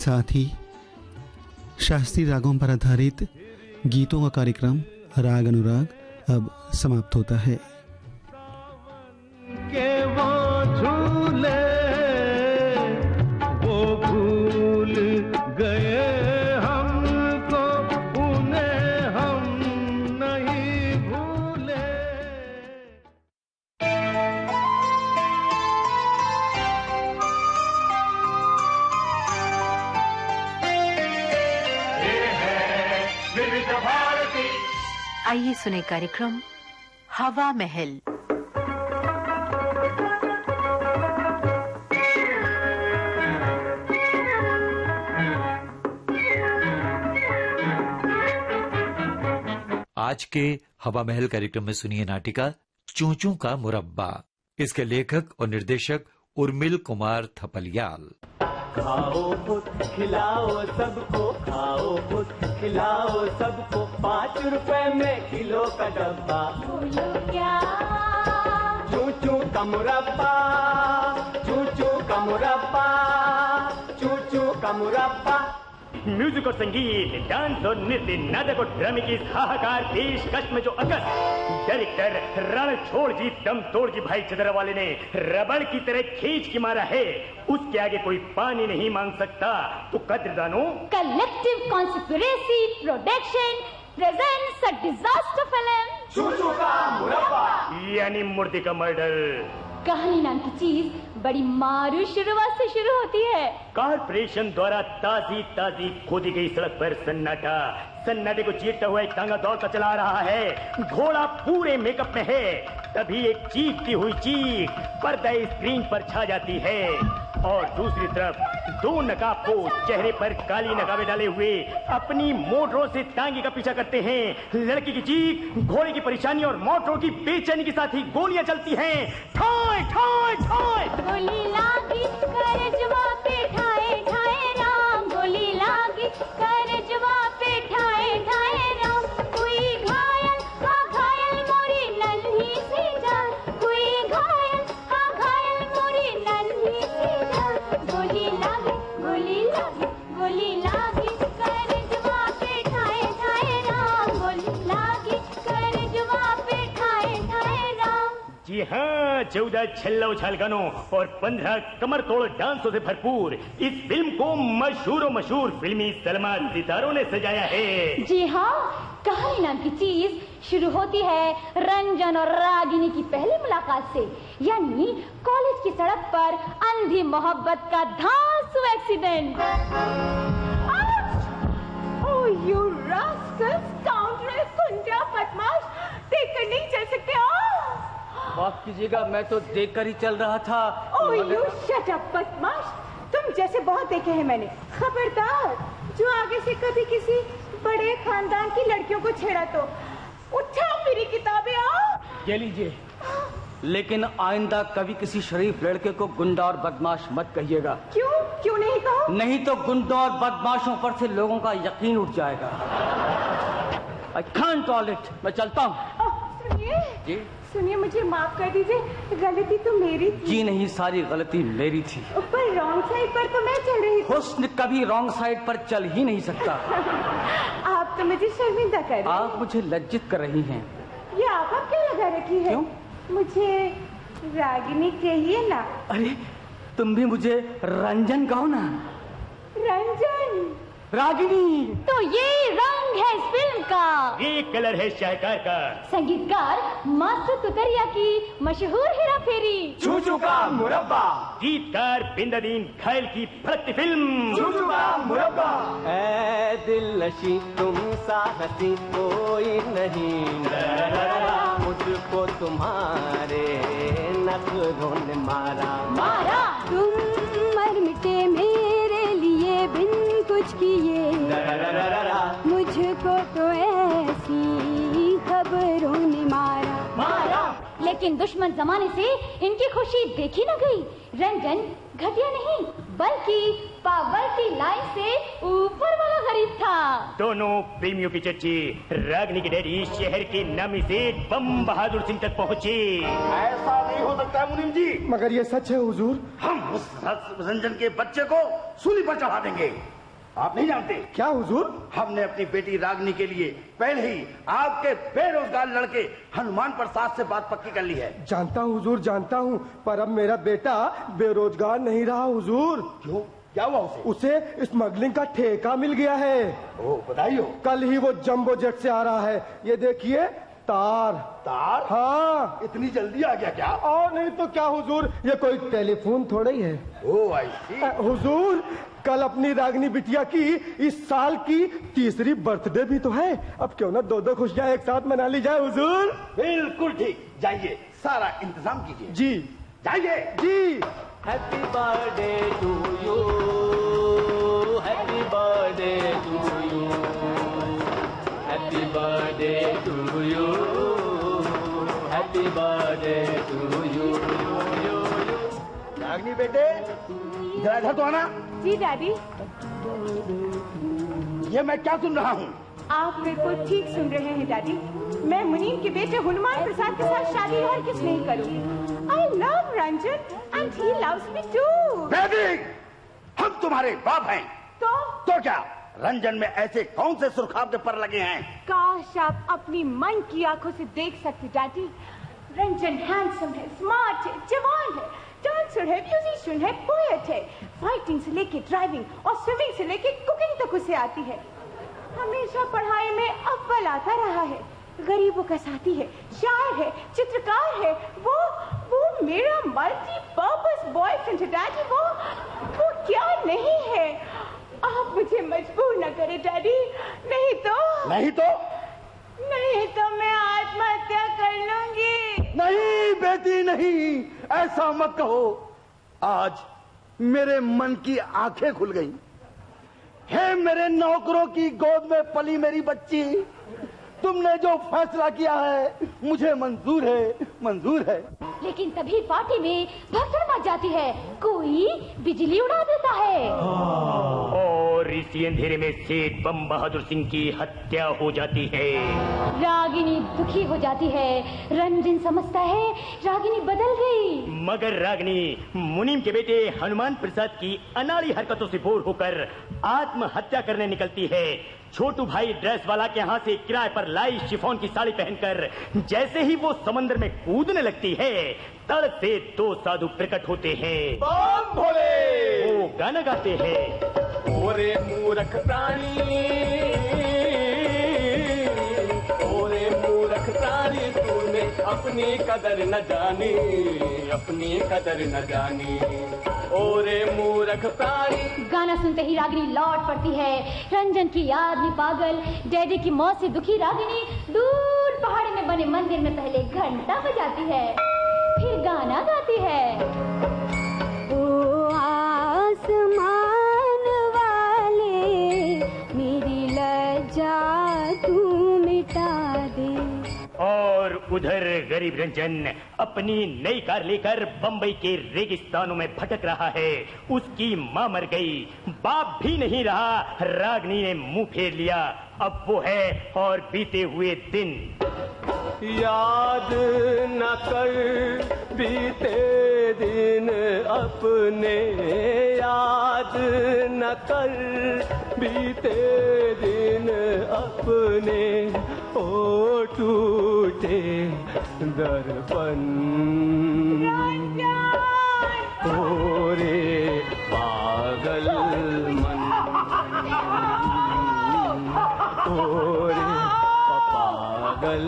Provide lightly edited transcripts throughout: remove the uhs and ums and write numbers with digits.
साथ ही शास्त्रीय रागों पर आधारित गीतों का कार्यक्रम राग अनुराग अब समाप्त होता है। के वो झूले वो भूल गए हमको, उन्हें हम नहीं भूले। आइए सुने कार्यक्रम हवा महल। आज के हवा महल कार्यक्रम में सुनिए नाटिका चूचू का मुरब्बा। इसके लेखक और निर्देशक उर्मिल कुमार थपलियाल। खाओ पुत खिलाओ सबको, खाओ पुत खिलाओ सबको, 5 रुपए में किलो का डब्बा। बोलो क्या? चूचू का मुरब्बा, चूचू का मुरब्बा, चूचू का मुरब्बा। म्यूजिक और संगीत, डांस और नृत्य, नाटक और ड्रामे की हाहाकार पेशकश में जो अकस डायरेक्टर रणछोड़ जी दम तोड़ जी भाई चंद्रवाले ने रबड़ की तरह खींच के मारा है, उसके आगे कोई पानी नहीं मांग सकता। तो कद्रदानो collective conspiracy production presents a disaster film चूचू का मुरब्बा, यानी मुर्दे का मर्डर। कहानी नाम की चीज बड़ी मारू शुरुआत से शुरू होती है। कारपोरेशन द्वारा ताजी ताजी खोदी गई सड़क पर सन्नाटे को चीरता हुआ एक तांगा दौड़ता चला रहा है। घोड़ा पूरे मेकअप में है, तभी एक चीखती हुई चीख पर्दा स्क्रीन पर छा जाती है और दूसरी तरफ 2 नकाबपोश चेहरे पर काली नकाबे डाले हुए अपनी मोटरों से तांगे का पीछा करते हैं। लड़की की चीख, घोड़े की परेशानी और मोटरों की बेचैनी के साथ ही गोलियां चलती हैं। ठाए ठाए ठाए गोली लागी करजवा पे ठाए ठाए राम, गोली लागी करजवा पे ठाए ठाए राम। कोई घायल हाँ घायल मोरी नन्ही सी जान, कोई घायल हाँ घायल मोरी नन्ही सी जान। गोली लागी गोली लागी गोली लागी करजवा पे ठाए ठाए राम, गोली लागी करजवा पे ठाए ठाए राम। जी हाँ, 14 छल्ला उछाल गानों और 15 कमर तोड़ डांसों से भरपूर इस फिल्म को मशहूर फिल्मी सलमा सितारों ने सजाया है। जी हाँ, कहानी नाम की चीज शुरू होती है रंजन और रागिनी की पहली मुलाकात से, यानी कॉलेज की सड़क पर अंधी मोहब्बत का धांसू accident. Oh you rascal, scoundrel, गुंडा, बदमाश, देखकर नहीं चल सकते हो? माफ कीजिएगा, मैं तो देखकर ही चल रहा था। ओह यू शट अप बदमाश, तुम जैसे बहुत देखे हैं मैंने। खबरदार, जो आगे से कभी किसी बड़े खानदान की लड़कियों को छेड़ा तो उठाओ मेरी किताबें। आओ ये लीजिए, लेकिन आइंदा कभी किसी शरीफ लड़के को गुंडा और बदमाश मत कहिएगा। क्यों नहीं कहो? नहीं तो गुंडों और बदमाशों पर से लोगों का यकीन उठ जाएगा। I can't tolerate, मैं चलता हूँ। सुनिए सुनिए, मुझे माफ कर दीजिए, गलती तो मेरी थी। जी नहीं, सारी गलती मेरी थी। ऊपर रॉन्ग साइड पर तो मैं चल रही थी। हुस्न कभी रॉन्ग साइड पर चल ही नहीं सकता। आप तो मुझे शर्मिंदा कर रही हैं। आप मुझे लज्जित कर रही हैं। ये आप क्या लगा रखी है? क्यों? मुझे रागिनी चाहिए ना। अरे तुम भी मुझे रंजन कहो ना। रंजन रागिनी, तो ये रंग है इस फिल्म का, ये कलर है शाहकार का। संगीतकार मास्टर तुतरिया की मशहूर हेरा फेरी चूचू का मुरब्बा, गीतकार बिंदादीन खैल की फड़कती फिल्म चूचू का मुरब्बा। ऐ दिल नशी तुम सा हसी कोई नहीं, मुझको तुम्हारे नखरों ने मारा। तुम मर मिटे मेरे लिए बिन कुछ किए, मुझको तो ऐसी खबरों ने मारा। लेकिन दुश्मन जमाने से इनकी खुशी देखी न गई। रंजन घटिया नहीं बल्कि पावर्टी लाइन से ऊपर वाला गरीब था। दोनों प्रेमियों की चिट्ठी रागिनी के डैडी शहर के नामी सेठ बम बहादुर सिंह तक पहुँची। ऐसा नहीं हो सकता है मुनीम जी। मगर ये सच है हुजूर। हम उस रंजन के बच्चे को सूली पर चढ़ा देंगे। आप नहीं जानते क्या हुजूर? हमने अपनी बेटी रागिनी के लिए पहले ही आपके बेरोजगार लड़के हनुमान प्रसाद से बात पक्की कर ली है। जानता हूँ हुजूर, जानता हूँ, पर अब मेरा बेटा बेरोजगार नहीं रहा हुजूर। क्यों, क्या हुआ उसे स्मगलिंग का ठेका मिल गया है। ओ, बधाई हो। कल ही वो जंबो जेट से आ रहा है। ये देखिए तार। हाँ, इतनी जल्दी आ गया क्या? और नहीं तो क्या हुजूर, ये कोई टेलीफोन थोड़ा ही है। ओ आई सी। हुजूर, कल अपनी रागिनी बिटिया की इस साल की 3री बर्थडे भी तो है। अब क्यों ना 2-2 खुशियाँ एक साथ मना ली जाए हुजूर। बिल्कुल ठीक, जाइए सारा इंतजाम कीजिए। जी जाइए जी। Happy birthday to you, happy birthday to you, happy birthday to you, happy birthday to you. Ragini बेटे, जरा इधर तो आना। जी डैडी। ये मैं क्या सुन रहा हूँ? आप बिल्कुल ठीक सुन रहे हैं डैडी। मैं मुनीम के बेटे हनुमान प्रसाद के साथ शादी और किस नहीं करूँ। I love Ranjan and he loves me too. Baby, हम तुम्हारे बाप हैं। तो क्या रंजन में ऐसे कौन से सुरखाव के पर लगे हैं? काश आप अपनी मन की आंखों से देख सकते डैडी। रंजन हैंडसम है, स्मार्ट है, जवान है, डांसर है, म्यूजिशियन है, पोएट है। फाइटिंग से लेके ड्राइविंग और स्विमिंग से लेके कुकिंग तक उसे आती है। हमेशा पढ़ाई में अव्वल आता रहा है, गरीबों का साथी है, शायर है, चित्रकार है। वो मेरा मल्टीपर्पस बॉयफ्रेंड है डैडी। वो क्या नहीं है। आप मुझे मजबूर न करें डैडी, नहीं तो मैं आत्महत्या कर लूंगी। नहीं बेटी नहीं, ऐसा मत कहो। आज मेरे मन की आंखें खुल गई। हे मेरे नौकरों की गोद में पली मेरी बच्ची, तुमने जो फैसला किया है मुझे मंजूर है। लेकिन तभी पार्टी में भगदड़ मच जाती है, कोई बिजली उड़ा देता है और इसी अंधेरे में सेठ बम बहादुर सिंह की हत्या हो जाती है। रागिनी दुखी हो जाती है। रंजन समझता है रागिनी बदल गई, मगर रागिनी मुनीम के बेटे हनुमान प्रसाद की अनाड़ी हरकतों से बोर होकर आत्महत्या करने निकलती है। छोटू भाई ड्रेस वाला के यहाँ से किराए पर लाई शिफॉन की साड़ी पहनकर जैसे ही वो समंदर में कूदने लगती है, तड़ से 2 साधु प्रकट होते हैं। बम भोले। वो गाना गाते हैं। ओरे मूर्ख प्राणी, ओरे मूर्ख प्राणी, तूने अपनी कदर न जानी, अपनी कदर न जानी। ओरे मूर्ख प्राणी। गाना सुनते ही रागिनी लौट पड़ती है। रंजन की याद में पागल, डैडी की मौत से दुखी रागिनी दूर पहाड़ी में बने मंदिर में पहले घंटा बजाती है, फिर गाना गाती है। ओ आसमान वाले, मेरी लज्जा तू मिटा दे। और उधर गरीब रंजन अपनी नई कार लेकर बंबई के रेगिस्तानों में भटक रहा है। उसकी माँ मर गई, बाप भी नहीं रहा। रागिनी ने मुंह फेर लिया। अब वो है और बीते हुए दिन। याद न कर बीते दिन अपने, याद न कर बीते दिन अपने, ओ टूटे दर्पण, ओरे पागल मन, ओरे पागल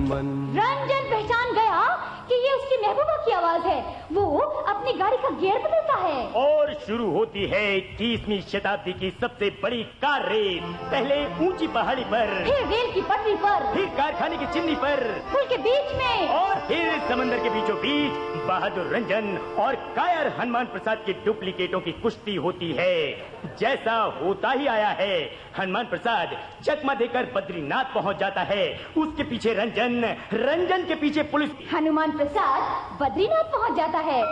मन। रंजन पहचान गया कि ये उसकी महबूबा की आवाज है। वो अपनी गाड़ी का गियर बदलता है और शुरू होती है 21वीं शताब्दी की सबसे बड़ी कार रेस। पहले ऊंची पहाड़ी पर, फिर रेल की पटरी पर, फिर कारखाने की चिमनी पर, पुल के बीच में, और फिर समंदर के बीचों बीच बहादुर रंजन और कायर हनुमान प्रसाद के डुप्लीकेटों की कुश्ती होती है। जैसा होता ही आया है, हनुमान प्रसाद चकमा देकर बद्रीनाथ पहुंच जाता है। उसके पीछे रंजन, रंजन के पीछे पुलिस। हनुमान प्रसाद बद्रीनाथ पहुंच जाता है।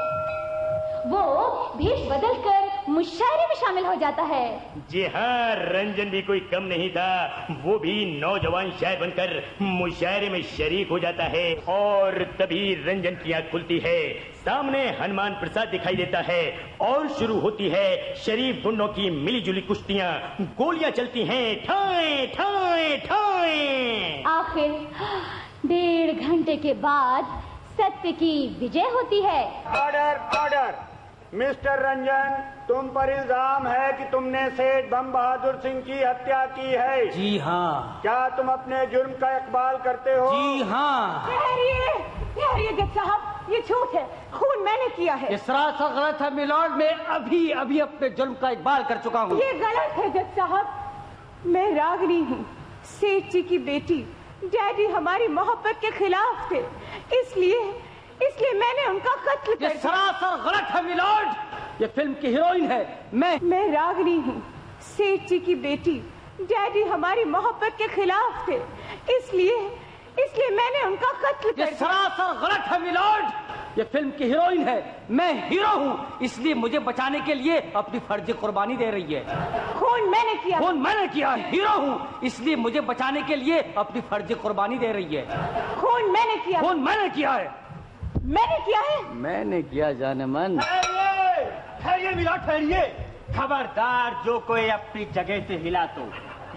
वो भेष बदलकर मुशायरे में शामिल हो जाता है। जी हाँ, रंजन भी कोई कम नहीं था। वो भी नौजवान शायर बनकर मुशायरे में शरीक हो जाता है और तभी रंजन की आंख खुलती है। सामने हनुमान प्रसाद दिखाई देता है और शुरू होती है शरीफ गुंडों की मिलीजुली कुश्तियाँ। गोलियां चलती हैं, ठाए ठाए ठाए। आखिर 1.5 घंटे के बाद सत्य की विजय होती है। Order order. मिस्टर रंजन, तुम पर इल्जाम है कि तुमने सेठ बम बहादुर सिंह की हत्या की है। जी हाँ। क्या तुम अपने जुर्म का इकबाल करते हो? जी हाँ। ठहरिए जज साहब, ये झूठ है, खून मैंने किया है। ये सरासर गलत है मिलॉर्ड, मैं अभी अभी अपने जुर्म का इकबाल कर चुका हूँ। ये गलत है जज साहब, मैं रागिनी हूँ, सेठ जी की बेटी। डैडी हमारी मोहब्बत के खिलाफ थे, इसलिए मैंने उनका कत्ल कर दिया। ये सरासर गलत है मिलॉर्ड, ये फिल्म की हीरोइन है। मैं रागिनी हूँ, सेठ जी की बेटी। डैडी हमारी मोहब्बत के खिलाफ थे, इसलिए मैंने उनका कत्ल कर दिया। ये सरासर गलत है मिलॉर्ड, ये फिल्म की हीरोइन है। मैं हीरो हूँ, इसलिए मुझे बचाने के लिए अपनी फर्जी कुर्बानी दे रही है। खून मैंने किया। खून मैंने किया। हीरो हूँ, इसलिए मुझे बचाने के लिए अपनी फर्जी कुर्बानी दे रही है। खून मैंने किया। खून मैंने किया है। मैंने किया है। मैंने किया जाने मन। ठहरिए मिलॉर्ड, ठहरिए। खबरदार, जो कोई अपनी जगह से हिला तो।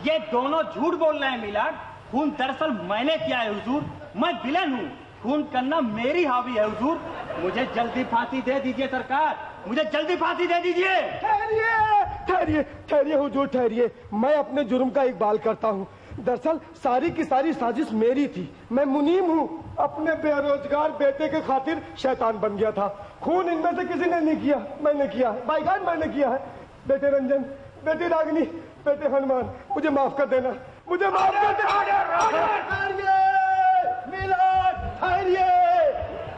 ये दोनों झूठ बोल रहे हैं मिलॉर्ड। खून दरअसल मैंने किया है हुजूर, मैं विलन हूँ। खून करना मेरी हॉबी है हुजूर। मुझे जल्दी फांसी दे दीजिए सरकार, मुझे जल्दी फांसी दे दीजिए। ठहरिए हुजूर, ठहरिए। मैं अपने जुर्म का इकबाल करता हूँ। दरअसल सारी की सारी साजिश मेरी थी। मैं मुनीम हूँ, अपने बेरोजगार बेटे के खातिर शैतान बन गया था। खून इनमें से किसी ने नहीं किया, मैंने किया। बाईगान मैंने किया है। बेटे रंजन, बेटी रागिनी, बेटे हनुमान, मुझे माफ कर देना, मुझे माफ कर देना।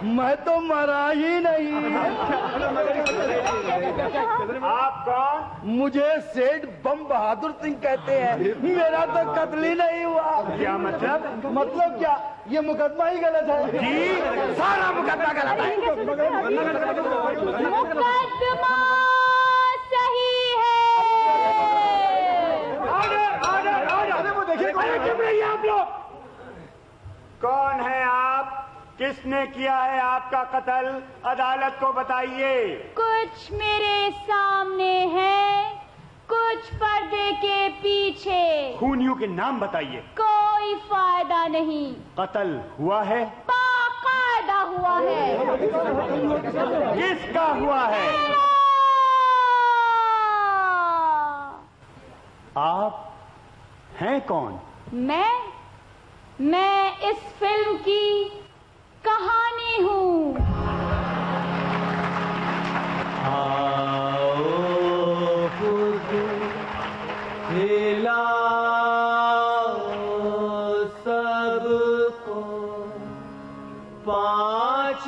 मैं तो मरा ही नहीं। आप कौन? मुझे सेठ बम बहादुर सिंह कहते हैं। मेरा तो कत्ल ही नहीं हुआ। क्या मतलब? मतलब क्या? ये मुकदमा ही गलत है। जी, सारा मुकदमा गलत है। मुकदमा सही है। आप लोग कौन है? आप किसने किया है आपका कत्ल? अदालत को बताइए। कुछ मेरे सामने है, कुछ पर्दे के पीछे। खूनियों के नाम बताइए। कोई फायदा नहीं। कत्ल हुआ है? बाकायदा हुआ है। किसका हुआ है? आप हैं कौन? मैं इस फिल्म की कहानी हूँ। आओ खिलाओ सबको 5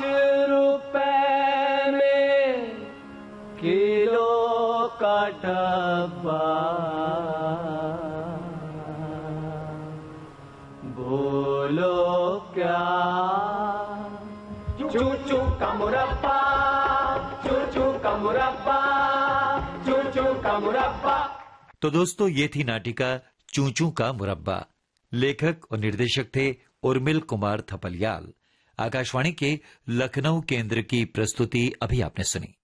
रुपए में किलो का डब्बा। बोलो क्या? चूचू का मुरब्बा, चूचू का मुरब्बा, चूचू का मुरब्बा। तो दोस्तों, ये थी नाटिका चूचू का मुरब्बा। लेखक और निर्देशक थे उर्मिल कुमार थपलियाल। आकाशवाणी के लखनऊ केंद्र की प्रस्तुति अभी आपने सुनी।